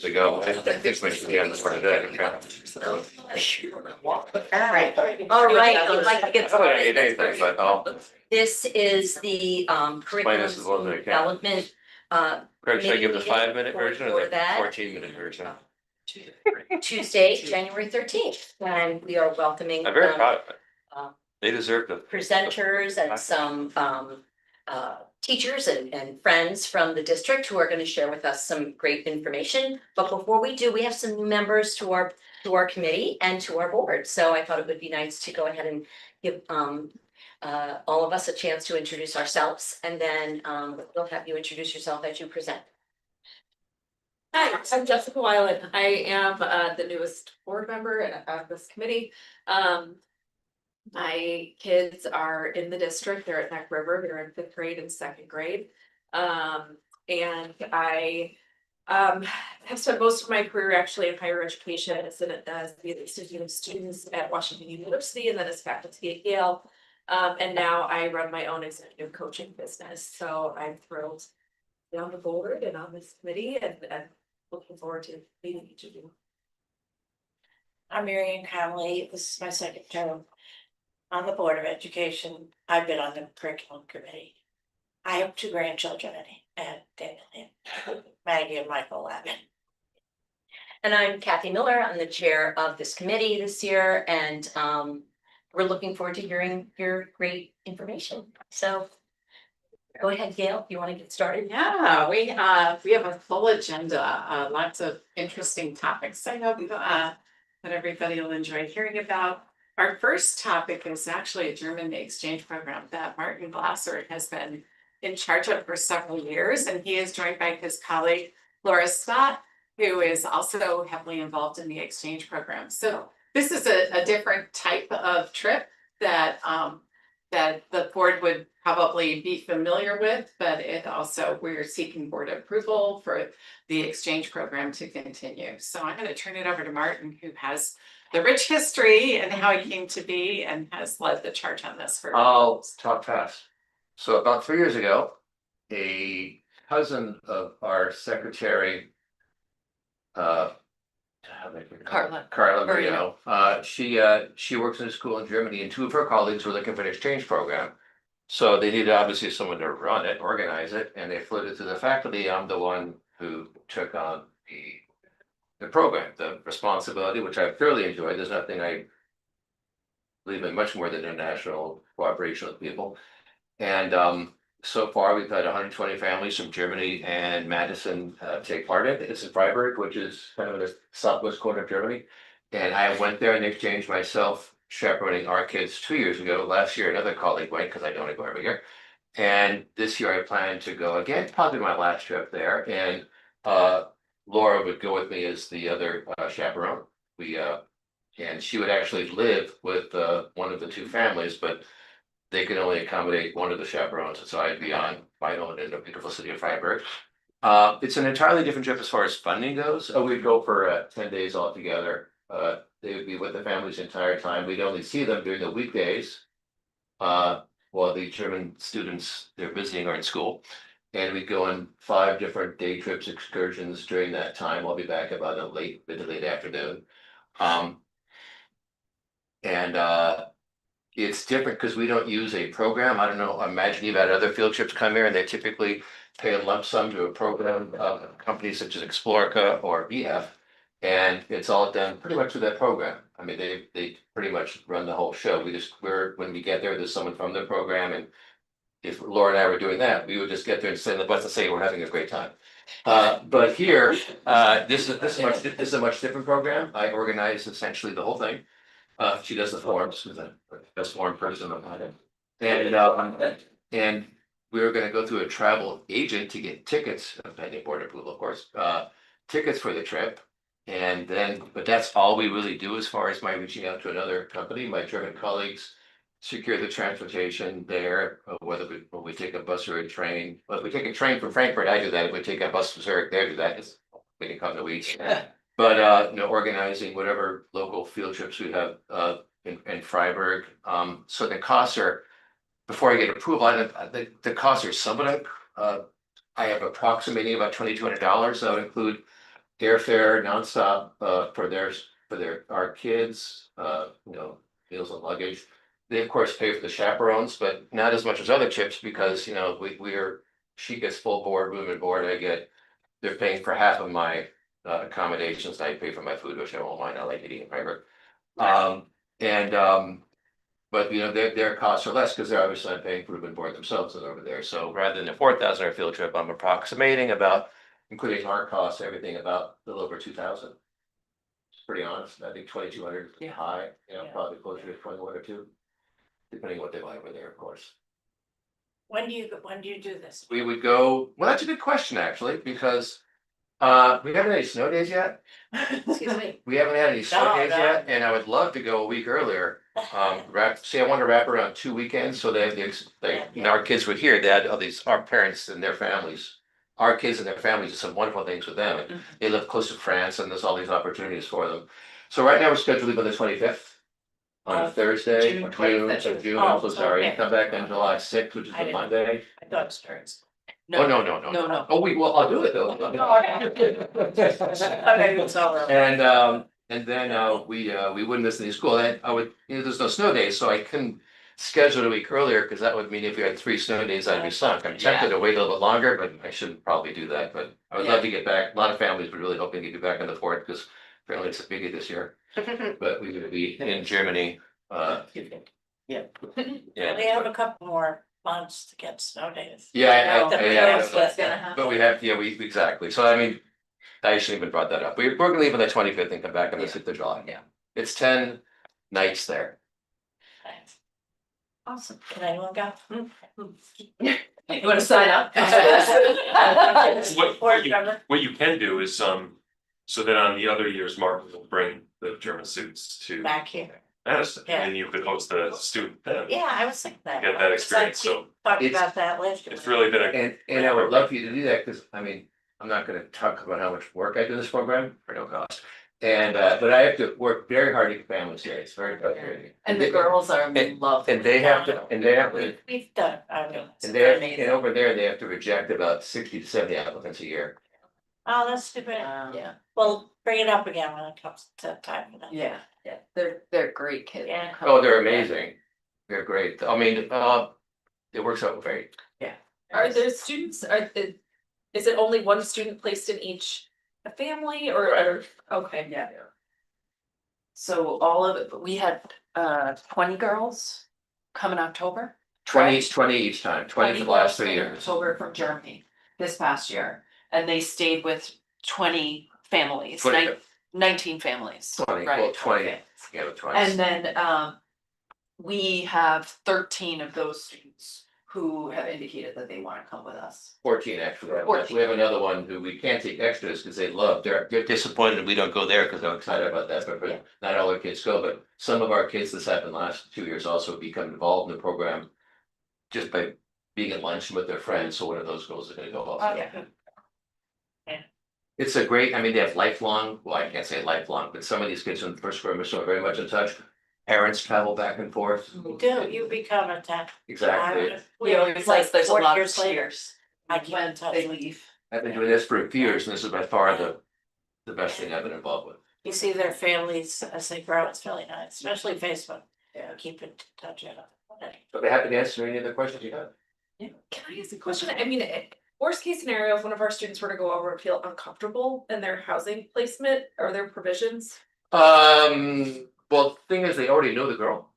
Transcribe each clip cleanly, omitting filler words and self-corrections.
ago. I think we should be on the front of that. All right, I'd like to get I don't need started. anything, but I'll, This is the curriculum this as well as I can. development. Greg, should I give the Committee 5-minute version or for the that. 14-minute version? Tuesday, January 13th, and we are welcoming I'm very proud of it. um, They deserve the. presenters and some teachers and friends from the district who are going to share with us some great information. But before we do, we have some new members to our committee and to our board. So I thought it would be nice to go ahead and give all of us a chance to introduce ourselves, and then we'll have you introduce yourself as you present. Hi, I'm Jessica Weiland. I am the newest board member of this committee. My kids are in the district. They're at Neck River. They're in 5th grade and 2nd grade. And I have spent most of my career actually in higher education as the assistant of students at Washington University and then as faculty at Yale. And now I run my own executive coaching business. So I'm thrilled to be on the board and on this committee and looking forward to meeting each of you. I'm Marian Conley. This is my second term on the Board of Education. I've been on the curriculum committee. I have 2 grandchildren and Maggie and Michael Lavin. And I'm Kathy Miller. I'm the chair of this committee this year, and we're looking forward to hearing your great information. So go ahead, Gail, if you want to get started. Yeah, we have a full agenda, lots of interesting topics. I hope that everybody will enjoy hearing about. Our first topic is actually a German exchange program that Martin Glasser has been in charge of for several years, and he is joined by his colleague Laura Scott, who is also heavily involved in the exchange program. So this is a different type of trip that that the board would probably be familiar with, but it also, we're seeking board approval for the exchange program to continue. So I'm going to turn it over to Martin, who has the rich history and how he came to be and has led the charge on this for. I'll talk fast. So about 3 years ago, a cousin of our secretary, Carla Marino. She works in a school in Germany, and 2 of her colleagues were looking for an exchange program. So they needed obviously someone to run it, organize it, and they floated to the faculty. I'm the one who took on the program, the responsibility, which I've thoroughly enjoyed. There's nothing I believe in much more than international cooperation with people. And so far, we've had 120 families from Germany and Madison take part in it. It's in Freiburg, which is kind of in the southwest corner of Germany. And I went there and exchanged myself, chaperoning our kids 2 years ago. Last year, another colleague went because I don't go every year. And this year, I plan to go again, probably my last trip there. And Laura would go with me as the other chaperone. And she would actually live with one of the 2 families, but they can only accommodate one of the chaperones, and so I'd be on my own in the beautiful city of Freiburg. It's an entirely different trip as far as funding goes. We'd go for 10 days altogether. They would be with the families the entire time. We'd only see them during the weekdays, while the German students they're visiting are in school. And we'd go on 5 different day trips, excursions during that time. I'll be back about a mid to late afternoon. It's different because we don't use a program. I don't know, imagine you've had other field trips come here and they typically pay a lump sum to a program, companies such as Explorica or VF. And it's all done pretty much through that program. I mean, they pretty much run the whole show. When we get there, there's someone from the program. And if Laura and I were doing that, we would just get there and sit in the bus and say, we're having a great time. But here, this is a much different program. I organize essentially the whole thing. She does the forms, who's the best form person on it. And we were gonna go through a travel agent to get tickets, pending board approval, of course, tickets for the trip. And then, but that's all we really do as far as my reaching out to another company. My German colleagues secure the transportation there, whether we take a bus or a train. Well, if we take a train from Frankfurt, I do that. If we take a bus from Zurich, they do that. We can come to each. But organizing whatever local field trips we have in Freiburg. So the costs are, before I get approval, the costs are somewhat I have approximating about $2,200. That would include airfare nonstop, our kids, meals and luggage. They of course pay for the chaperones, but not as much as other trips because, she gets full board, room and board, they're paying for half of my accommodations, I pay for my food, which I won't mind, I like eating in private. And, but their costs are less because they're obviously not paying for room and board themselves over there, so rather than a $4,000 field trip, I'm approximating about, including our costs, everything about a little over 2,000. It's pretty honest, I think 2,200 is high, probably closer to 21 or 2. Depending what they buy over there, of course. When do you do this? We would go, well, that's a good question, actually, because we haven't had any snow days yet. Excuse me. We haven't had any snow No, days no. yet, and I would love to go a week earlier. I want to wrap around 2 weekends, so our kids were here, they had all these, our parents and their families. Our kids and their families did some wonderful things with them, and they live close to France, and there's all these opportunities for them. So right now, we're scheduled to leave on the 25th. On a Thursday, June June, 25th. June, I'm so Oh, sorry, okay. come back on July 6th, which is I the didn't- Monday. I thought it starts. Oh, no. No. Oh, I'll do it though. Okay, it's all right. And then we wouldn't miss any school, and I would, there's no snow days, so I couldn't schedule it a week earlier, because that would mean if we had 3 snow days, I'd be sunk. I'm tempted to wait a little bit longer, but I shouldn't probably do that, but I would love to get back. A lot of families were really hoping to get back on the 4th, because apparently it's a biggie this year, but we're gonna be in Germany. Yeah. Yeah. They have a couple more months to get snow days. Yeah, The yeah, first yeah. But we have, we exactly, so I mean, I shouldn't even brought that up, we're gonna leave on the 25th and come back on the 6th of July. Yeah. It's 10 nights there. Thanks. Awesome. Can anyone go? You wanna sign up? Board member? What you can do is, so then on the other years, Martin will bring the German suits to Back here. Madison, Yeah. and you could host the student then. Yeah, I was thinking that. Get that experience, We so Talked it's- about that last year. it's really been a, And I would love for you to do that, because I mean, I'm not gonna talk about how much work I do in this program for no cost. And but I have to work very hard to get families here, it's very frustrating. And the girls are in love. And they have to, We've done, I mean. and over there, they have to reject about 60 to 70 applicants a year. Oh, that's stupid. Yeah, Well, bring it up again when it comes to time for that. yeah, they're great kids. Yeah. Oh, they're amazing, they're great, I mean, it works out great. Are there students, is it only one student placed in each family or, okay. Yeah. So all of it, we had 20 girls come in October. 20 each time, 20 for the last 3 girls years. came in October from Germany this past year, and they stayed with 20 families, 20, 19 families. 20, right, well, 20. families. Yeah, with 20. And then we have 13 of those students who have indicated that they want to come with us. 14 actually. 14. We have another one who we can't take extras because they love, they're disappointed we don't go there because they're excited about that, Yeah. but not all our kids go, but some of our kids, this happened last 2 years, also become involved in the program. Just by being at lunch with their friends, so one of those girls is gonna go also. Yeah. It's a great, I mean, they have lifelong, well, I can't say lifelong, but some of these kids in the first program are so very much in touch. Parents travel back and forth, You do, you become a tech. exactly. He always says there's a 40 lot of years later, tears I keep in when touch. they leave. I've been doing this for a few years, and this is by far the best thing I've been involved with. You see their families as they grow, it's really nice, especially Facebook. Yeah. Keep in touch. So they happy to answer any other questions you have. Can I ask a question? I mean, worst case scenario, if one of our students were to go over and feel uncomfortable in their housing placement or their provisions, Well, the thing is, they already know the girl.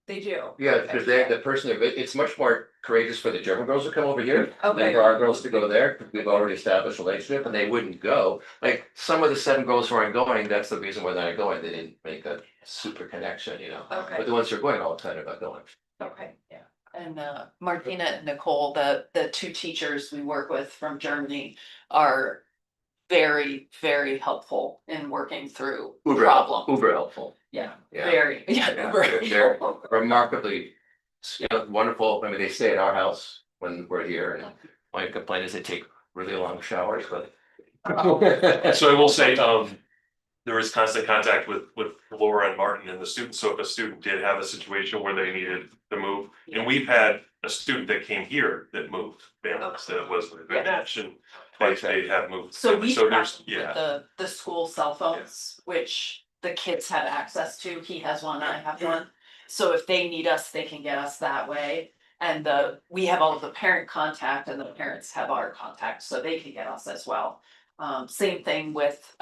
they do. Yeah, because they're the person, it's much more courageous for the German girls to come over here than Okay. for our girls to go there, because we've already established a relationship and they wouldn't go. Like, some of the 7 girls who aren't going, that's the reason why they're not going, they didn't make a super connection, Okay. But the ones who are going are all excited about going. Okay. Yeah, and Martina and Nicole, the 2 teachers we work with from Germany are very, very helpful in working through problem. Uber helpful. Yeah, Yeah. very, yeah. Yeah, very they're helpful. remarkably, wonderful, I mean, they stay at our house when we're here, and my complaint is they take really long showers, but. so I will say, there is constant contact with Laura and Martin and the students, so if a student did have a situation where they needed to move, and we've had a student that came here that moved families, that was a good match, and they have moved. So we So tracked there's, yeah, the school cell phones, which the kids had access to. He has one, I have one. So if they need us, they can get us that way. And we have all of the parent contact and the parents have our contact, so they can get us as well. Same thing with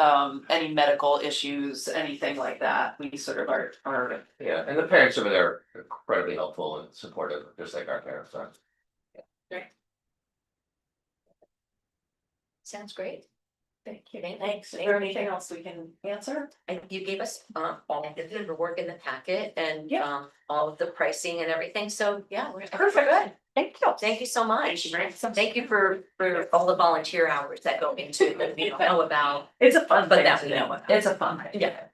any medical issues, anything like that. We sort of are Yeah, and the parents over there are incredibly helpful and supportive, just like our parents are. Sounds great. Thank you. Thanks. Is there anything else we can answer? And you gave us all of the paperwork in the packet and Yeah. all of the pricing and everything, so yeah, we're Perfect. good. Thank you. Thank you so much. Thank you. Thank you for all the volunteer hours that go into it that we don't know about. It's a fun But thing that to we do. know about. It's a fun thing. Yeah.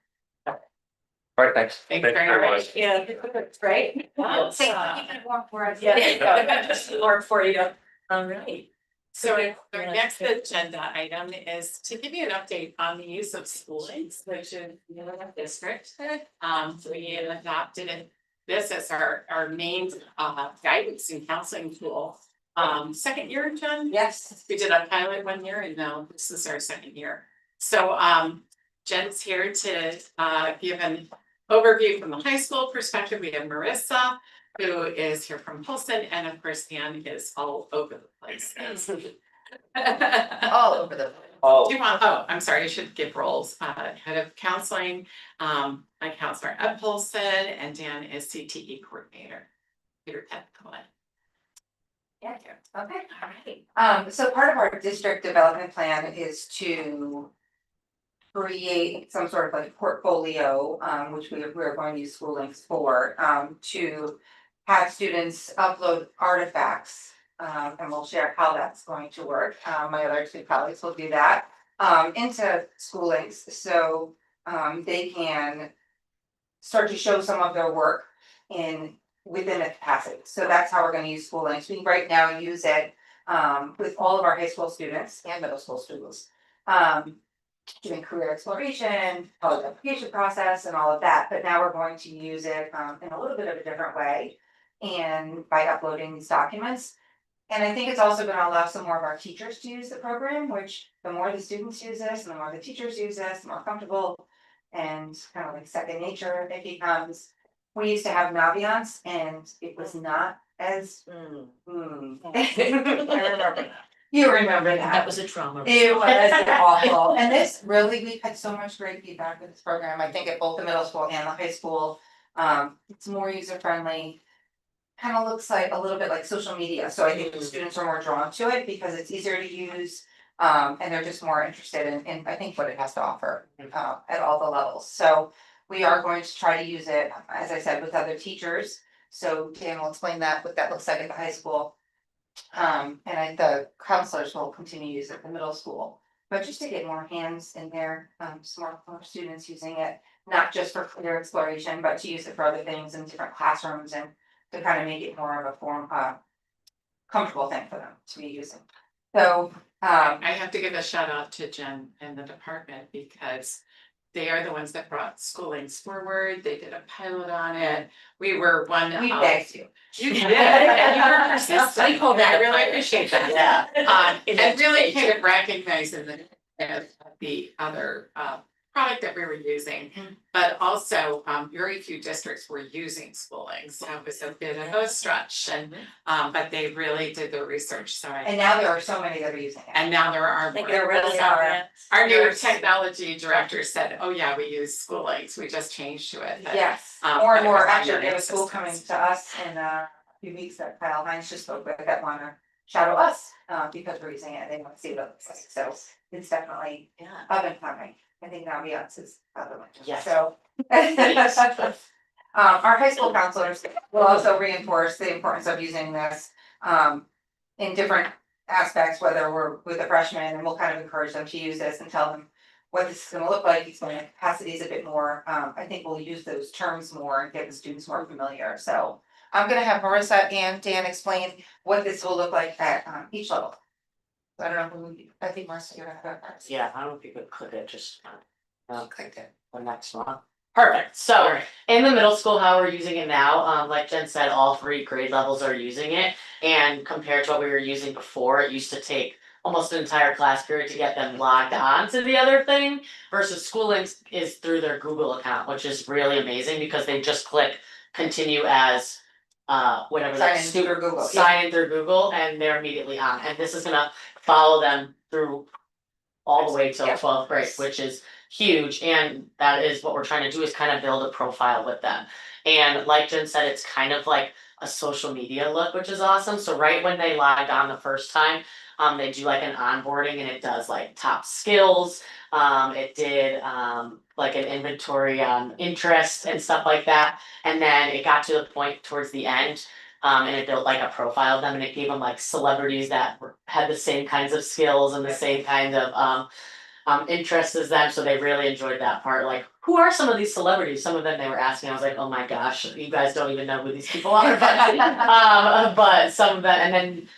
All right, thanks. Thanks Thank you very very much. Yeah. Right? Yes. Thank you. Keep it warm for us. Yeah. Work for you. All right. So Okay. our next agenda item is to give you an update on the use of schoolings, which is in the district. We adopted this as our main guidance and counseling tool. Second year, Jen? Yes. We did a pilot 1 year and now this is our second year. So Jen's here to give an overview from the high school perspective. We have Marissa, who is here from Polson, and of course, Anne is all over the place. All over the. Do you want, I'm sorry, I should give roles. Head of counseling, my counselor at Polson, and Dan is CTE coordinator. Peter Petcola. Yeah, okay. All right. So part of our district development plan is to create some sort of like portfolio, which we're going to use School Links for, to have students upload artifacts. And we'll share how that's going to work. My other two colleagues will do that, into School Links, so, they can start to show some of their work within a capacity. So that's how we're gonna use School Links. We right now use it, with all of our high school students and middle school students. Doing career exploration, college application process and all of that, but now we're going to use it, in a little bit of a different way. And by uploading these documents. And I think it's also gonna allow some more of our teachers to use the program, which the more the students use this, and the more the teachers use this, the more comfortable. And kind of like second nature it becomes. We used to have Naviance and it was not as. I remember that. You remember That that. was a trauma. It was awful, and this really, we've had so much great feedback with this program, I think at both the middle school and the high school. It's more user friendly. Kind of looks like a little bit like social media, so I think the students are more drawn to it because it's easier to use. And they're just more interested in I think what it has to offer, at all the levels, so. We are going to try to use it, as I said, with other teachers, so Dan will explain what that looks like at the high school. The counselors will continue to use it at the middle school, but just to get more hands in there, some more students using it. Not just for career exploration, but to use it for other things in different classrooms and to kind of make it more of a comfortable thing for them to be using. So, I have to give a shout out to Jen and the department because they are the ones that brought schoolings forward. They did a pilot on it. We were one. we begged you. You did, and you were persistent. I call that I a really pilot. appreciate that. In And really education. kind of recognizing the other product that we were using. But also, very few districts were using schoolings, so it was a bit of a stretch and, but they really did their research, so I. And now there are so many that are using it. And now there are more. There really So are. Our new There's- technology director said, oh yeah, we use schoolings, we just changed to it. But, Yes, but more it and more, was on actually, your we have a school systems. coming to us in a few weeks that Kyle Hines just spoke with that wanna shadow us, because we're using it, they wanna see what it looks like, so it's definitely Yeah. up and coming. I think Naviance is other one, Yes. so. Our high school counselors will also reinforce the importance of using this, in different aspects, whether we're with a freshman, and we'll kind of encourage them to use this and tell them what this is gonna look like, explain the capacities a bit more. I think we'll use those terms more and get the students more familiar, so. I'm gonna have Marissa and Dan explain what this will look like at, each level. I don't know who, I think Marissa, you're gonna go first. Yeah, I don't know if you could click it, just Click it. the next one. Perfect, so Alright. in the middle school, how we're using it now, like Jen said, all 3 grade levels are using it. And compared to what we were using before, it used to take almost an entire class period to get them logged on to the other thing. Versus School Links is through their Google account, which is really amazing because they just click continue as whatever Sign that in student through Google, yeah. sign in through Google and they're immediately on. And this is gonna follow them through all the way till Yeah. 12th grade, which is huge. And that is what we're trying to do is kind of build a profile with them. And like Jen said, it's kind of like a social media look, which is awesome. So right when they logged on the first time, they do like an onboarding and it does like top skills. It did like an inventory on interest and stuff like that. And then it got to the point towards the end. And it built like a profile of them and it gave them like celebrities that had the same kinds of skills and the same kind of interests as them. So they really enjoyed that part. Like, who are some of these celebrities? Some of them they were asking. I was like, oh my gosh, you guys don't even know who these people are. But some of them, and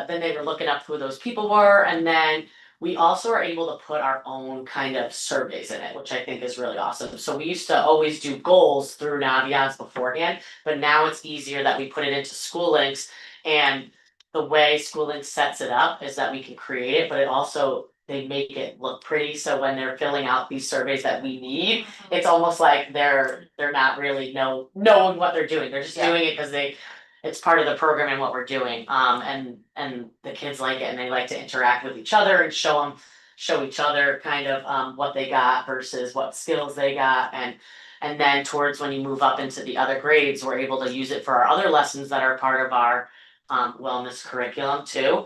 then they were looking up who those people were. And then we also are able to put our own kind of surveys in it, which I think is really awesome. So we used to always do goals through Naviance beforehand, but now it's easier that we put it into School Links. And the way School Links sets it up is that we can create it, but it also they make it look pretty. So when they're filling out these surveys that we need, it's almost like they're not really knowing what they're doing. They're just Yeah. doing it because it's part of the program and what we're doing. And the kids like it and they like to interact with each other and show each other kind of what they got versus what skills they got. And then towards when you move up into the other grades, we're able to use it for our other lessons that are part of our wellness curriculum too.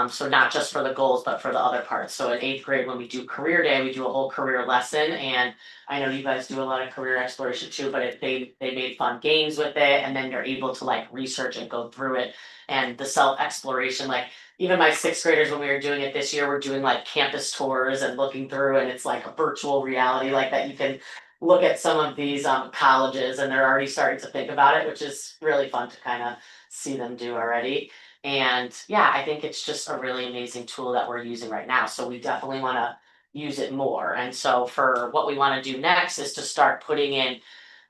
So not just for the goals, but for the other parts. So in 8th grade, when we do career day, we do a whole career lesson. And I know you guys do a lot of career exploration too, but they made fun games with it. And then you're able to like research and go through it. And the self-exploration, like even my 6th graders, when we were doing it this year, we're doing like campus tours and looking through and it's like a virtual reality like that. You can look at some of these colleges and they're already starting to think about it, which is really fun to kind of see them do already. And yeah, I think it's just a really amazing tool that we're using right now. So we definitely want to use it more. And so for what we want to do next is to start putting in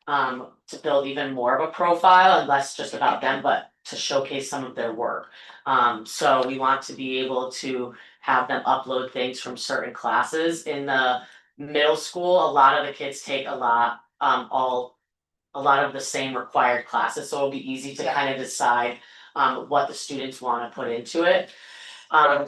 to build even more of a profile and less just about them, but to showcase some of their work. So we want to be able to have them upload things from certain classes in the middle school. A lot of the kids take a lot of the same required classes, so it'll be easy to kind of decide what the students want to put into it. But I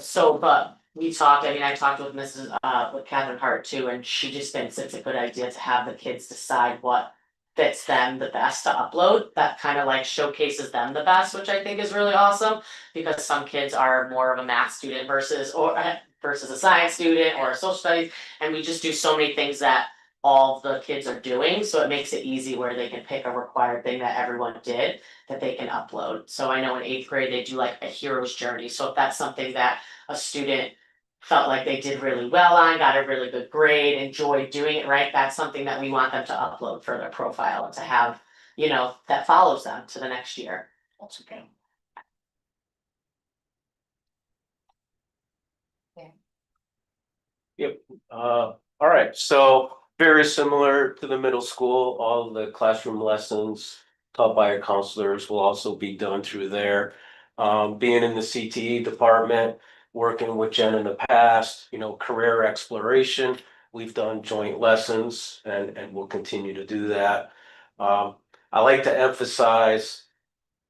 talked with with Catherine Hart too, and she just thinks it's a good idea to have the kids decide what fits them the best to upload. That kind of like showcases them the best, which I think is really awesome because some kids are more of a math student versus a science student or a social studies, and we just do so many things that all the kids are doing, so it makes it easy where they can pick a required thing that everyone did that they can upload. So I know in 8th grade they do like a hero's journey. So if that's something that a student felt like they did really well on, got a really good grade, enjoyed doing it right, that's something that we want them to upload for their profile and to have, that follows them to the next year. That's okay. All right, so very similar to the middle school, all of the classroom lessons taught by our counselors will also be done through there. Being in the CTE department, working with Jen in the past, career exploration, we've done joint lessons and we'll continue to do that. I like to emphasize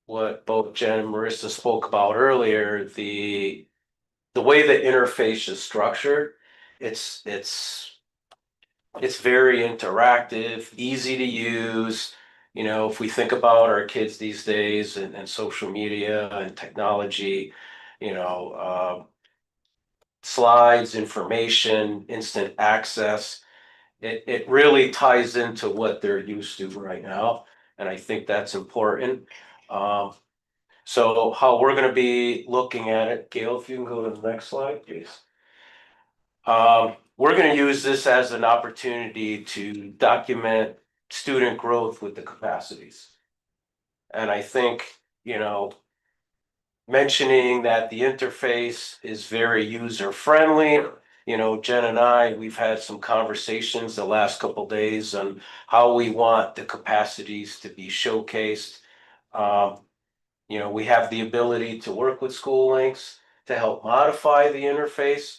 what both Jen and Marissa spoke about earlier, the way the interface is structured. It's very interactive, easy to use. If we think about our kids these days and social media and technology, slides, information, instant access, it really ties into what they're used to right now. And I think that's important. So how we're gonna be looking at it, Gail, if you can go to the next slide, please. We're gonna use this as an opportunity to document student growth with the capacities. And I think, mentioning that the interface is very user-friendly. Jen and we've had some conversations the last couple days on how we want the capacities to be showcased. We have the ability to work with School Links to help modify the interface.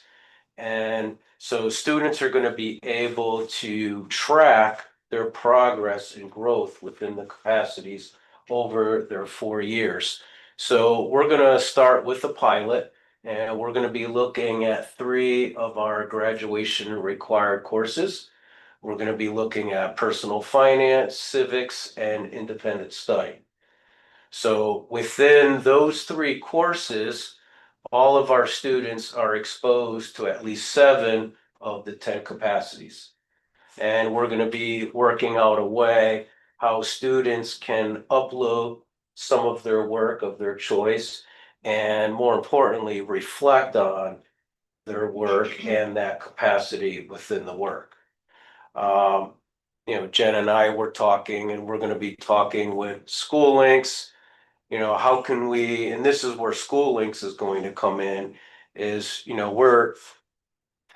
And so students are gonna be able to track their progress and growth within the capacities over their 4 years. So we're gonna start with a pilot, and we're gonna be looking at 3 of our graduation required courses. We're gonna be looking at personal finance, civics, and independent study. So within those 3 courses, all of our students are exposed to at least 7 of the 10 capacities. And we're gonna be working out a way how students can upload some of their work of their choice, and more importantly, reflect on their work and that capacity within the work. Jen and I were talking, and we're gonna be talking with School Links. How can we, and this is where School Links is going to come in, is, we're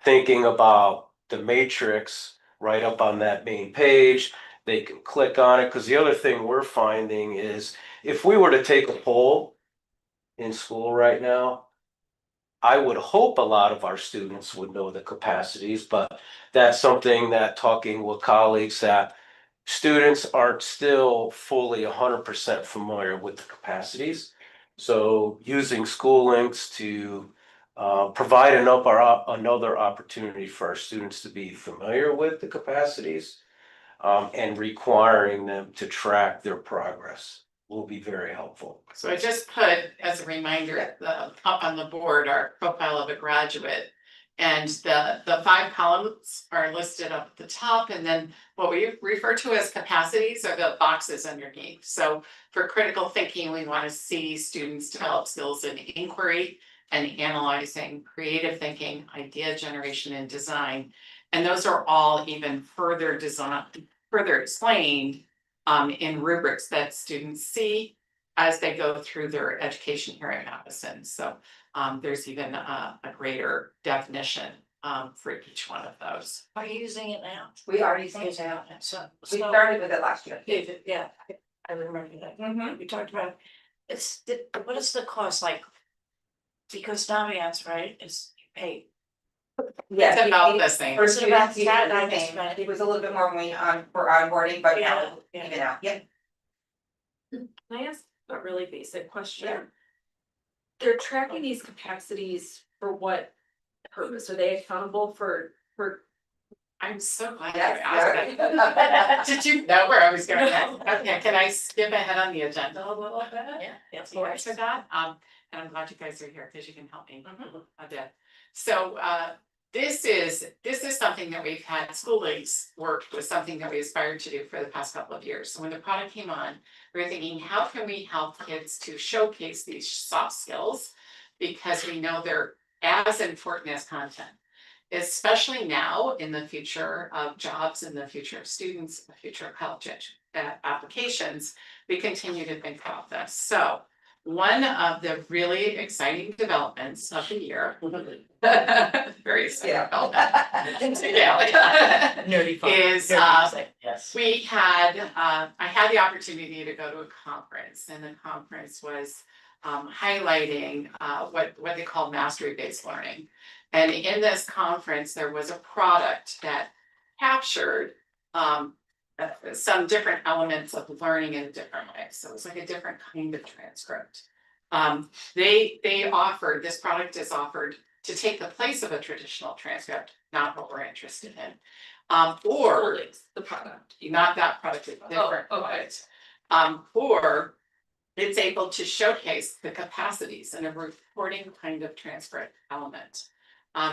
thinking about the matrix right up on that main page. They can click on it, because the other thing we're finding is if we were to take a poll in school right now, I would hope a lot of our students would know the capacities, but that's something that talking with colleagues, that students aren't still fully 100% familiar with the capacities. So using School Links to provide another opportunity for our students to be familiar with the capacities, and requiring them to track their progress will be very helpful. So I just put as a reminder, up on the board, our profile of a graduate. And the 5 columns are listed up at the top, and then what we refer to as capacities are the boxes underneath. So for critical thinking, we want to see students develop skills in inquiry and analyzing, creative thinking, idea generation, and design. And those are all even further explained in rubrics that students see as they go through their education here at Madison. So there's even a greater definition for each one of those. Are you using it now? We are using it Using now. it, so. We started with it last year. Yeah, I remember that. Mhm. We talked about, what is the cost like? Because Naviance, right, is you pay. Yes. It's about the same. For Is it about students, that? it's I the just same. meant- It was a little bit more when for onboarding, but Yeah, now, yeah. even out, yeah. Can I ask a really basic question? Yeah. They're tracking these capacities for what purpose? Are they accountable for? I'm so glad you Yes, asked yeah. that. Did you know where I was going next? Okay, can I skip ahead on the agenda a little bit? Yeah. Of course, for that, and I'm glad you guys are here because you can help me Mm-hmm. a bit. So, this is something that we've had, School Links work with something that we aspired to do for the past couple of years. So when the product came on, we were thinking, how can we help kids to showcase these soft skills? Because we know they're as important as content, especially now in the future of jobs, in the future of students, the future of college applications. We continue to think about this. So one of the really exciting developments of the year, very exciting development, yeah, Nerdy fun. is Yes. we had, I had the opportunity to go to a conference, and the conference was highlighting what they call mastery-based learning. And in this conference, there was a product that captured some different elements of learning in a different way. So it was like a different kind of transcript. They offered, this product is offered to take the place of a traditional transcript, not what we're interested in. Or The product. not that product, a different product. Or it's able to showcase the capacities in a reporting kind of transcript element.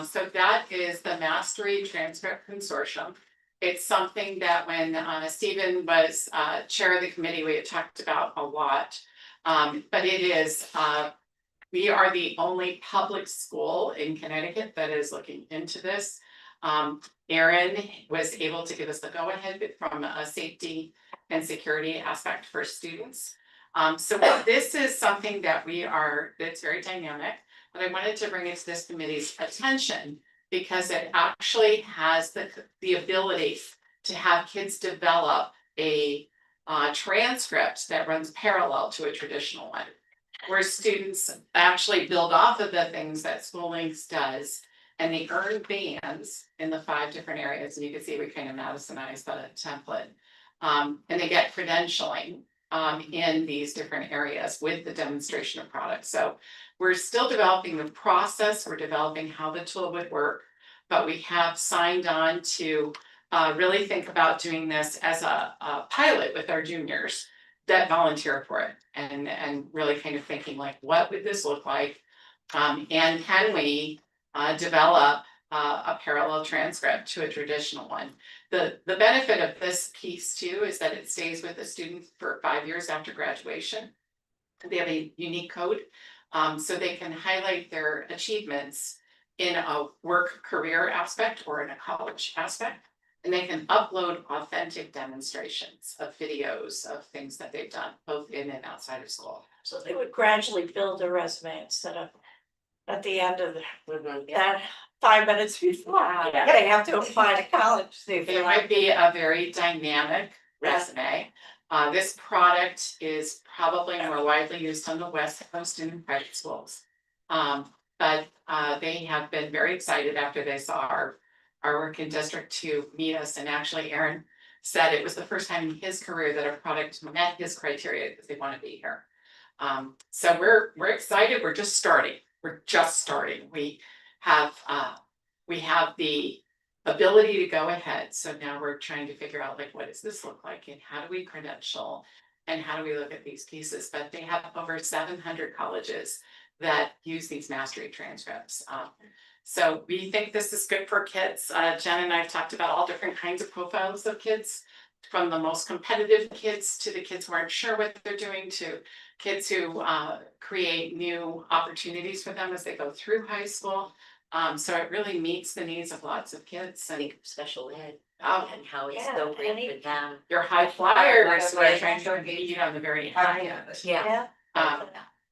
So that is the Mastery Transcript Consortium. It's something that when Stephen was chair of the committee, we had talked about a lot. But it is, we are the only public school in Connecticut that is looking into this. Erin was able to give us the go-ahead from a safety and security aspect for students. So this is something that that's very dynamic, but I wanted to bring it to this committee's attention because it actually has the ability to have kids develop a transcript that runs parallel to a traditional one. where students actually build off of the things that School Links does. And they earn bands in the 5 different areas, and you can see we kind of Madisonized the template. And they get credentialing in these different areas with the demonstration of products. So we're still developing the process, we're developing how the tool would work, but we have signed on to really think about doing this as a pilot with our juniors that volunteer for it, and really kind of thinking like, what would this look like? And can we develop a parallel transcript to a traditional one? The benefit of this piece too is that it stays with the student for 5 years after graduation. They have a unique code, so they can highlight their achievements in a work career aspect or in a college aspect. And they can upload authentic demonstrations of videos of things that they've done, both in and outside of school. So they would gradually build a resume instead of at the end of that 5 minutes before. Yeah. They have to apply to college. See if It they're might be a very dynamic resume. This product is probably more widely used on the West Coast and in private schools. But they have been very excited after they saw our work in district to meet us, and actually Aaron said it was the first time in his career that a product met his criteria because they want to be here. So we're excited, we're just starting. We have the ability to go ahead. So now we're trying to figure out like, what does this look like and how do we credential and how do we look at these pieces? But they have over 700 colleges that use these mastery transcripts. So we think this is good for kids. Jen and I have talked about all different kinds of profiles of kids, from the most competitive kids to the kids who aren't sure what they're doing, to kids who create new opportunities for them as they go through high school. So it really meets the needs of lots of kids. I And think of special ed Oh, and how it's yeah, so great any- for them. your high flyers who are Right. trying to be on the very high end. Yeah.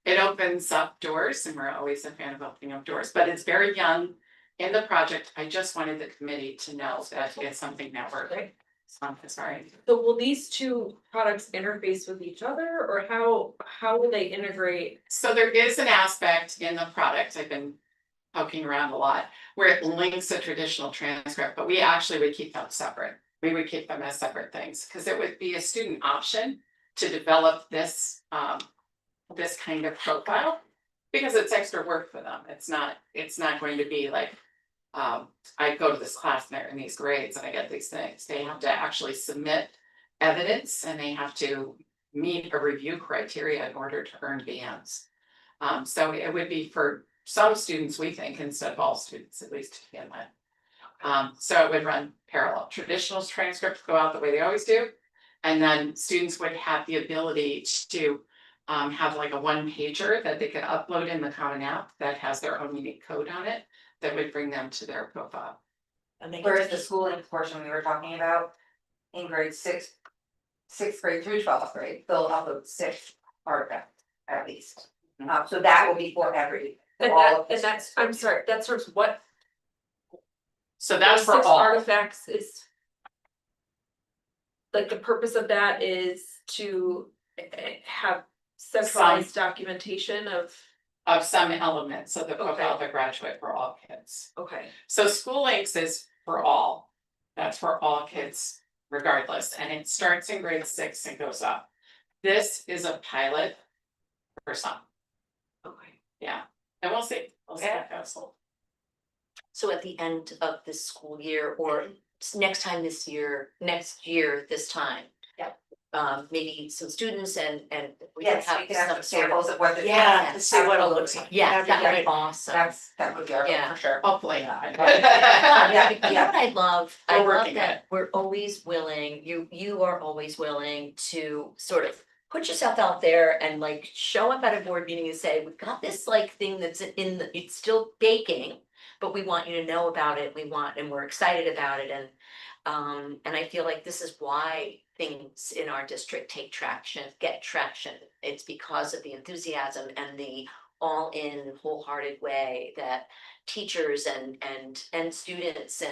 It opens up doors, and we're always a fan of opening up doors, but it's very young in the project. I just wanted the committee to know that it's something that we're. Sorry. So will these two products interface with each other, or how will they integrate? So there is an aspect in the product, I've been poking around a lot, where it links a traditional transcript, but we actually would keep them separate. We would keep them as separate things, because it would be a student option to develop this this kind of profile, because it's extra work for them. It's not going to be like, I go to this class and they're in these grades and I get these things. They have to actually submit evidence, and they have to meet a review criteria in order to earn bands. So it would be for some students, we think, instead of all students, at least to begin with. So it would run parallel. Traditional transcripts go out the way they always do. And then students would have the ability to have like a 1-pager that they could upload in the Common App that has their own unique code on it that would bring them to their profile. And they Whereas get the to- schooling portion we were talking about in grade 6, 6th grade through 12th grade, they'll upload 6 artifacts at least. So that will be for every. And all of the that's, I'm sorry, that's sort of what. So that's those for 6 all. artifacts is. Like the purpose of that is to have centralized documentation of, Some elements of the profile of a graduate for all kids. okay. So School Links is for all. That's for all kids regardless, and it starts in grade 6 and goes up. This is a pilot for some, Okay. yeah, and we'll see. We'll see how it goes. So at the end of this school year, or next year, this time. Yep. Maybe some students and we can Yes, we have can have some some sort of. samples of what the. Yeah, to see what it looks like. Yeah, that would Yeah. be awesome. That would be our goal Yeah. for sure. Hopefully. Yeah, you know what I love? I We're love working that we're always willing, you are always willing to sort of put yourself out there and like show up at a board meeting and say, we've got this like thing that's it's still baking, but we want you to know about it, and we're excited about it, and I feel like this is why things in our district get traction. It's because of the enthusiasm and the all-in wholehearted way that teachers and students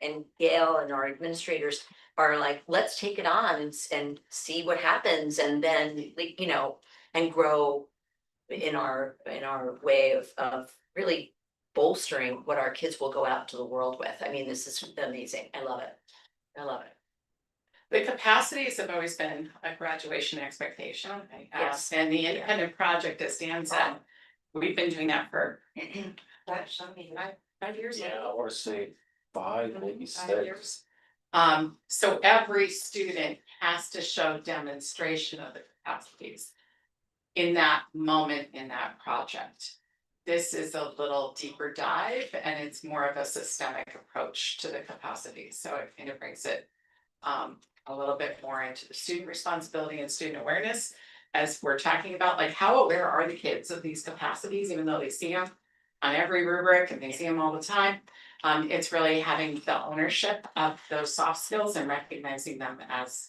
and Gail and our administrators are like, let's take it on and see what happens, and then like, and grow in our way of really bolstering what our kids will go out to the world with. I mean, this is amazing. I love it. I love it. The capacities have always been a graduation expectation. Yes. And the independent project, as Dan said, we've been doing that for That's something. 5 years. Yeah, I wanna say 5, maybe 5 6. years. So every student has to show demonstration of the capacities in that moment in that project. This is a little deeper dive and it's more of a systemic approach to the capacities, so it kind of brings it a little bit more into the student responsibility and student awareness. As we're talking about, like, how aware are the kids of these capacities, even though they see them on every rubric and they see them all the time. It's really having the ownership of those soft skills and recognizing them as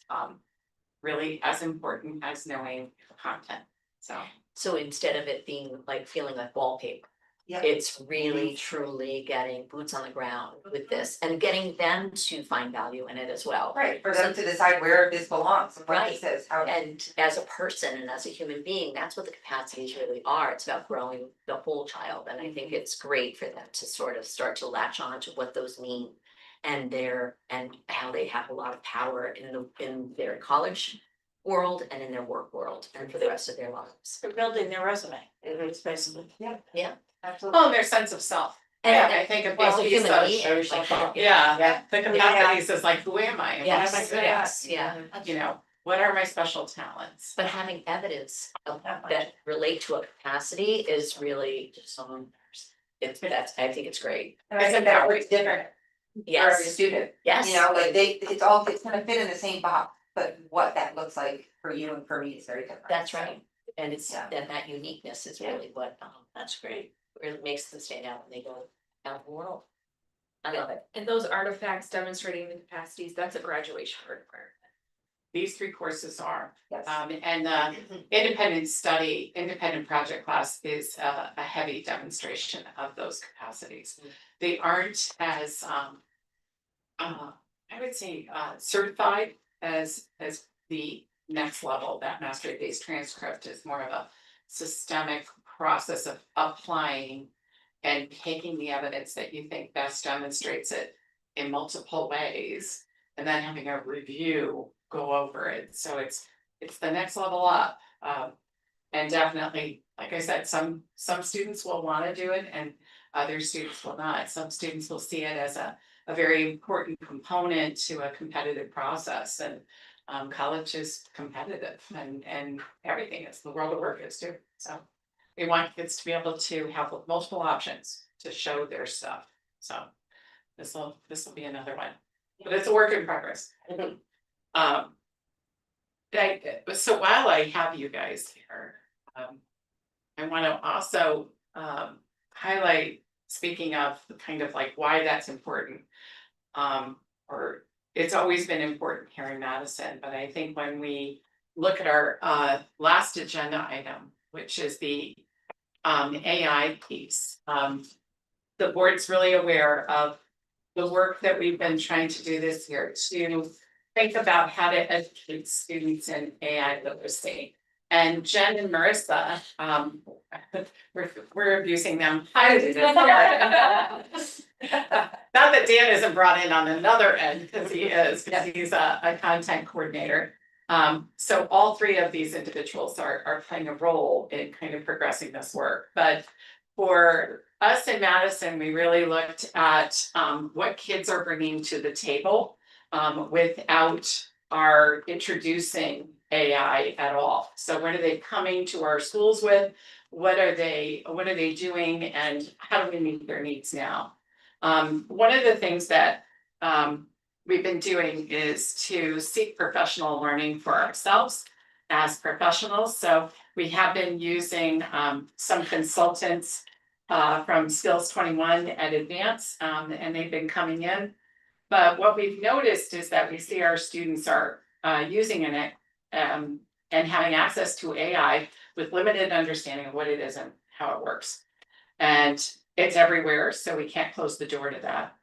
really as important as knowing the content, so. So instead of it being like feeling like wallpaper. Yeah. It's really truly getting boots on the ground with this and getting them to find value in it as well. Right, for them to decide where this belongs, and what Right. this is, how. And as a person and as a human being, that's what the capacities really are. It's about growing the whole child. And I think it's great for them to sort of start to latch on to what those mean. And how they have a lot of power in their college world and in their work world and for the rest of their lives. They're building their resume, it's basically. Absolutely. Oh, and their sense of self. And I think a big as a piece human of, being, like, yeah, the capacities is like, who am I? And what am I Yes, good at? yes, yeah. You know, what are my special talents? But having evidence of that relate to a capacity is really just I think it's great. And I think that works different for every Yes, student, yes. you know, like it's gonna fit in the same box, but what that looks like for you and for me is very different. That's right. And it's, Yeah. and that uniqueness is really what, That's great. really makes them stand out when they go out in the world. I love it. And those artifacts demonstrating the capacities, that's a graduation requirement. These 3 courses are, Yes. and the independent project class is a heavy demonstration of those capacities. They aren't as, I would say, certified as the next level. That mastery-based transcript is more of a systemic process of applying and taking the evidence that you think best demonstrates it in multiple ways, and then having a review go over it. So it's the next level up. And definitely, like I said, some students will want to do it and other students will not. Some students will see it as a very important component to a competitive process, and college is competitive and everything is, the world of work is too. So we want kids to be able to have multiple options to show their stuff. So this will be another one, but it's a work in progress. So while I have you guys here, I want to also highlight, speaking of kind of like why that's important, or it's always been important here in Madison, but I think when we look at our last agenda item, which is the AI piece, the board's really aware of the work that we've been trying to do this year to think about how to educate students in AI literacy. And Jen and Marissa, we're abusing them. Not that Dan isn't brought in on another end, because he is, because he's a content coordinator. So all 3 of these individuals are playing a role in kind of progressing this work. But for us in Madison, we really looked at what kids are bringing to the table without our introducing AI at all. So what are they coming to our schools with? What are they doing, and how do we meet their needs now? One of the things that we've been doing is to seek professional learning for ourselves as professionals. So we have been using some consultants from Skills 21 at Advance, and they've been coming in. But what we've noticed is that we see our students are using it and having access to AI with limited understanding of what it is and how it works. And it's everywhere, so we can't close the door to that.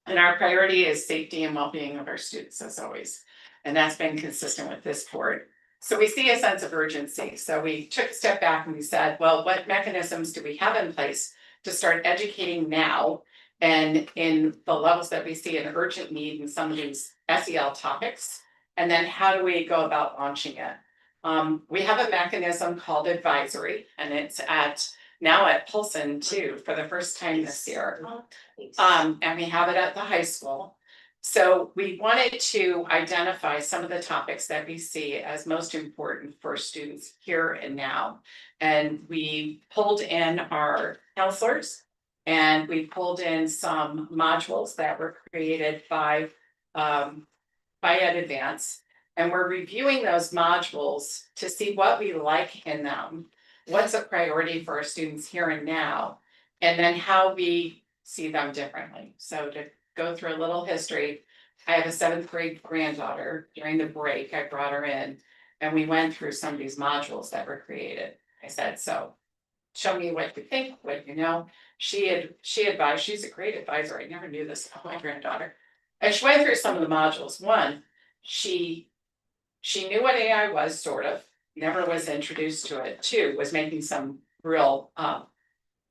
And our priority is safety and well-being of our students, as always. And that's been consistent with this board. So we see a sense of urgency. So we took a step back and we said, well, what mechanisms do we have in place to start educating now? And in the levels that we see an urgent need in some of these SEL topics, and then how do we go about launching it? We have a mechanism called advisory, and it's now at Polson too, for the first time this year. And we have it at the high school. So we wanted to identify some of the topics that we see as most important for students here and now. And we pulled in our counselors, and we pulled in some modules that were created by Ed Advance. And we're reviewing those modules to see what we like in them, what's a priority for our students here and now, and then how we see them differently. So to go through a little history, I have a 7th grade granddaughter. During the break, I brought her in and we went through some of these modules that were created. I said, so show me what you think, what you know. She advised, she's a great advisor. I never knew this about my granddaughter. And she went through some of the modules. One, she knew what AI was, sort of, never was introduced to it. 2, was making some real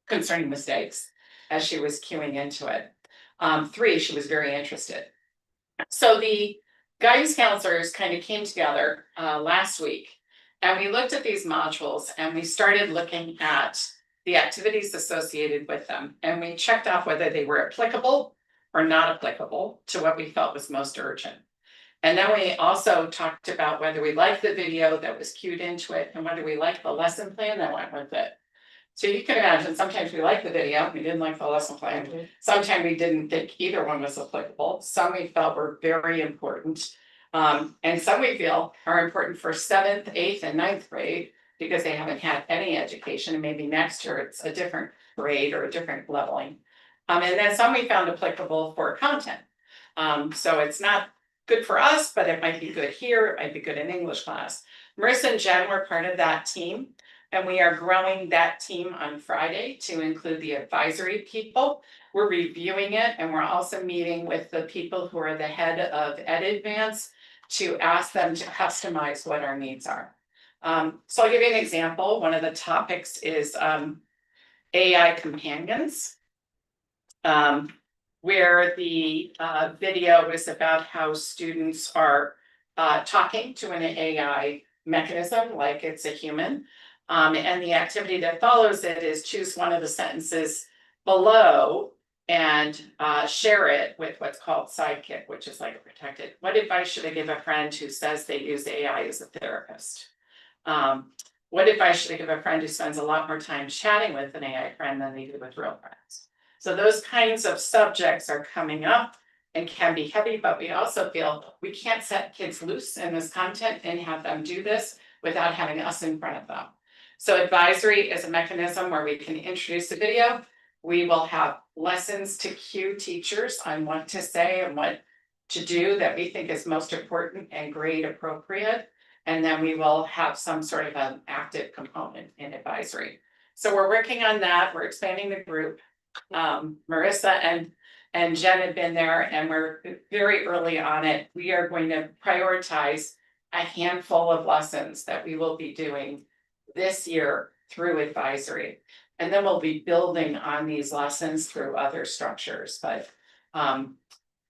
concerning mistakes as she was queuing into it. 3, she was very interested. So the guidance counselors kind of came together last week, and we looked at these modules and we started looking at the activities associated with them. And we checked off whether they were applicable or not applicable to what we felt was most urgent. And then we also talked about whether we liked the video that was cued into it and whether we liked the lesson plan that went with it. So you can imagine, sometimes we liked the video, we didn't like the lesson plan. Sometimes we didn't think either one was applicable. Some we felt were very important. And some we feel are important for 7th, 8th, and 9th grade because they haven't had any education, and maybe next year it's a different grade or a different leveling. And then some we found applicable for content. So it's not good for us, but it might be good here, it might be good in English class. Marissa and Jen were part of that team, and we are growing that team on Friday to include the advisory people. We're reviewing it, and we're also meeting with the people who are the head of Ed Advance to ask them to customize what our needs are. So I'll give you an example. One of the topics is AI companions, where the video is about how students are talking to an AI mechanism like it's a human. And the activity that follows it is choose one of the sentences below and share it with what's called Sidekick, which is like a protected. What advice should I give a friend who says they use AI as a therapist? What advice should I give a friend who spends a lot more time chatting with an AI friend than they do with real friends? So those kinds of subjects are coming up and can be heavy, but we also feel we can't set kids loose in this content and have them do this without having us in front of them. So advisory is a mechanism where we can introduce a video. We will have lessons to cue teachers on what to say and what to do that we think is most important and grade appropriate. And then we will have some sort of an active component in advisory. So we're working on that. We're expanding the group. Marissa and Jen have been there, and we're very early on it. We are going to prioritize a handful of lessons that we will be doing this year through advisory. And then we'll be building on these lessons through other structures, but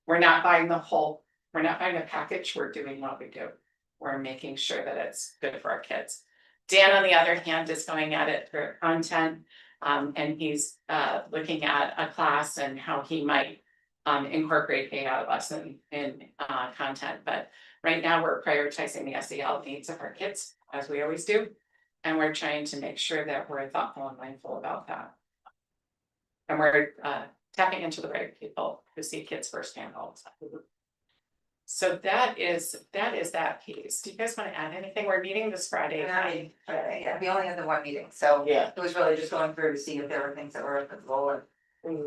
we're not buying we're not buying a package, we're doing what we do. We're making sure that it's good for our kids. Dan, on the other hand, is going at it for content, and he's looking at a class and how he might incorporate AI lesson in content. But right now we're prioritizing the SEL needs of our kids, as we always do. And we're trying to make sure that we're thoughtful and mindful about that. And we're tapping into the right people who see kids firsthand all the time. So that is that piece. Do you guys want to add anything? We're meeting this Friday. Yeah, we only had the one meeting, so Yeah. it was really just going through to see if there were things that were applicable. And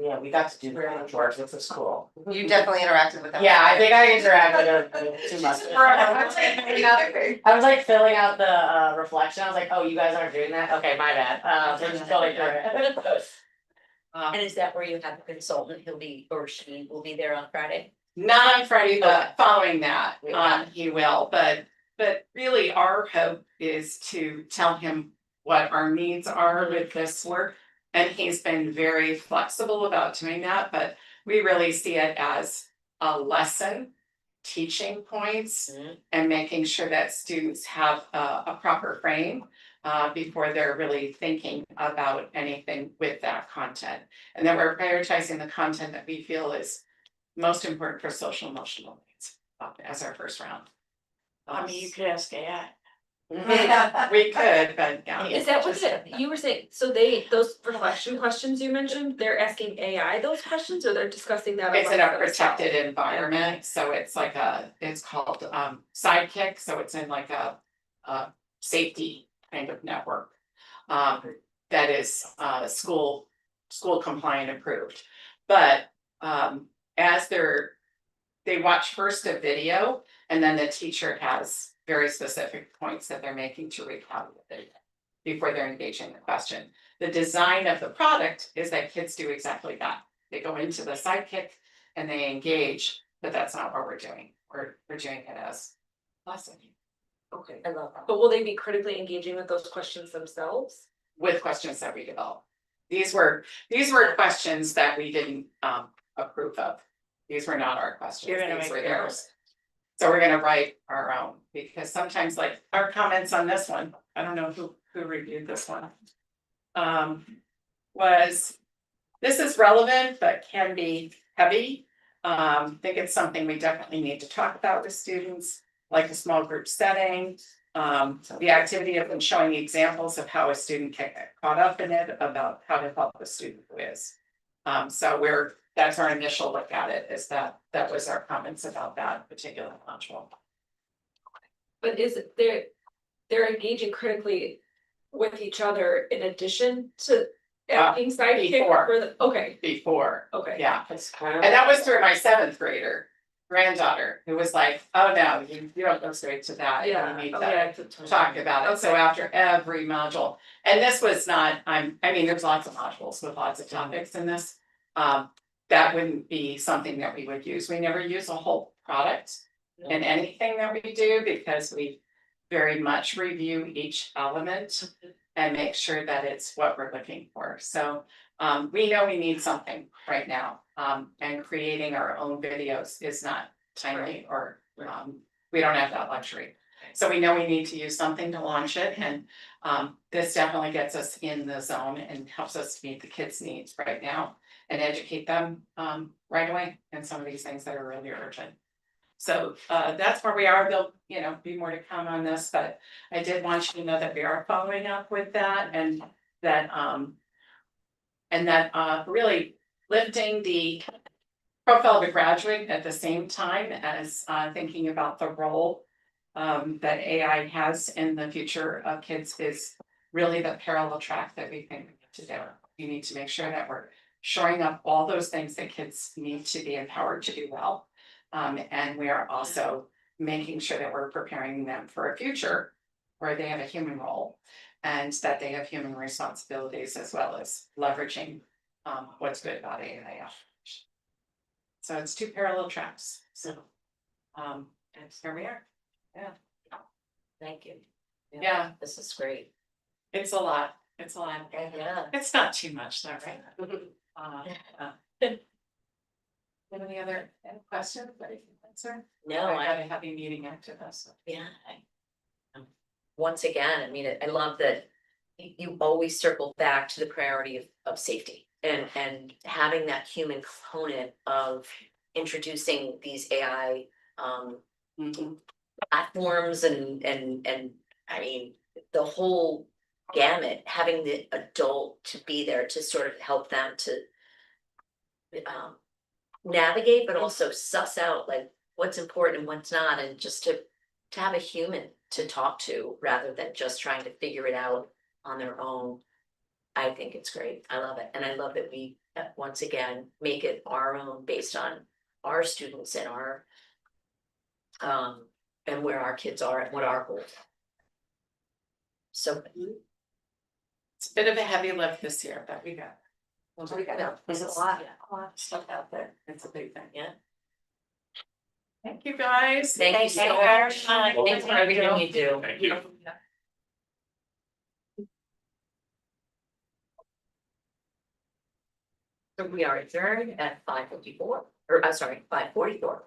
Yeah, we got to do very much work with the school. you definitely interacted with them. Yeah, I think I interacted too much. I was like filling out the reflection. I was like, oh, you guys aren't doing that? Okay, my bad. So just going through it. And is that where you have the consultant, he'll be, or she will be there on Friday? Not on Friday, but following that, he will, but but really our hope is to tell him what our needs are with this work. And he's been very flexible about doing that, but we really see it as a lesson, teaching points, and making sure that students have a proper frame before they're really thinking about anything with that content. And then we're prioritizing the content that we feel is most important for social emotional needs as our first round. I mean, you could ask AI. We could, but yeah. Is that what you were saying? So those reflection questions you mentioned, they're asking AI those questions, or they're discussing that? It's in a amongst themselves? protected environment, so it's like it's called Sidekick, so it's in like a safety kind of network. That is school compliant approved. But as they watch first a video, and then the teacher has very specific points that they're making to recap the video before they're engaging the question. The design of the product is that kids do exactly that. They go into the Sidekick and they engage, but that's not what we're doing. We're doing it as lesson. Okay, I love that. But will they be critically engaging with those questions themselves? With questions that we develop. These were questions that we didn't approve of. These were not our questions. You're gonna These make were your own. theirs. So we're gonna write our own, because sometimes like our comments on this one, I don't know who reviewed this one. Was, this is relevant, but can be heavy. I think it's something we definitely need to talk about with students, like a small group setting. The activity of them showing examples of how a student can get caught up in it, about how to help a student who is. So that's our initial look at it, is that was our comments about that particular module. But is it they're engaging critically with each other in addition to being sidekick before. for the, okay, Before, okay. yeah, and that was through my 7th grader granddaughter, who was like, oh no, you don't go straight to that. Yeah, You need okay. to talk about it. So Okay. after every module, and this was not, I mean, there's lots of modules with lots of topics in this. That wouldn't be something that we would use. We never use a whole product in anything that we do, because we very much review each element and make sure that it's what we're looking for. So we know we need something right now, and creating our own videos is not timely, or we don't have that luxury. So we know we need to use something to launch it, and this definitely gets us in the zone and helps us meet the kids' needs right now and educate them right away in some of these things that are really urgent. So that's where we are. There'll, be more to come on this, but I did want you to know that we are following up with that, and that really lifting the profile of a graduate at the same time as thinking about the role that AI has in the future of kids is really the parallel track that we think we need to do. We need to make sure that we're shoring up all those things that kids need to be empowered to do well. And we are also making sure that we're preparing them for a future where they have a human role, and that they have human responsibilities, as well as leveraging what's good about AI. So it's 2 parallel tracks. So and here we are. Yeah. Thank you. Yeah. This is great. It's a lot. It's a lot. Yeah. It's not too much though, right? Any other questions that I can answer? No, I got a heavy meeting after this. So. Yeah. Once again, I mean, I love that you always circle back to the priority of safety, and having that human component of introducing these AI platforms and I mean, the whole gamut, having the adult to be there to sort of help them to navigate, but also suss out like what's important and what's not, and just to have a human to talk to rather than just trying to figure it out on their own. I think it's great. I love it. And I love that we once again make it our own based on our students and our and where our kids are and what our goals are. So It's a bit of a heavy lift this year, but we got. there's a lot of stuff out there. It's a big thing. Yeah. Thank you, guys. Thank you so Thank you much. very much. Thanks for everything you do. Thank you. So we are adjourned at 5:54, or I'm sorry, 5:44.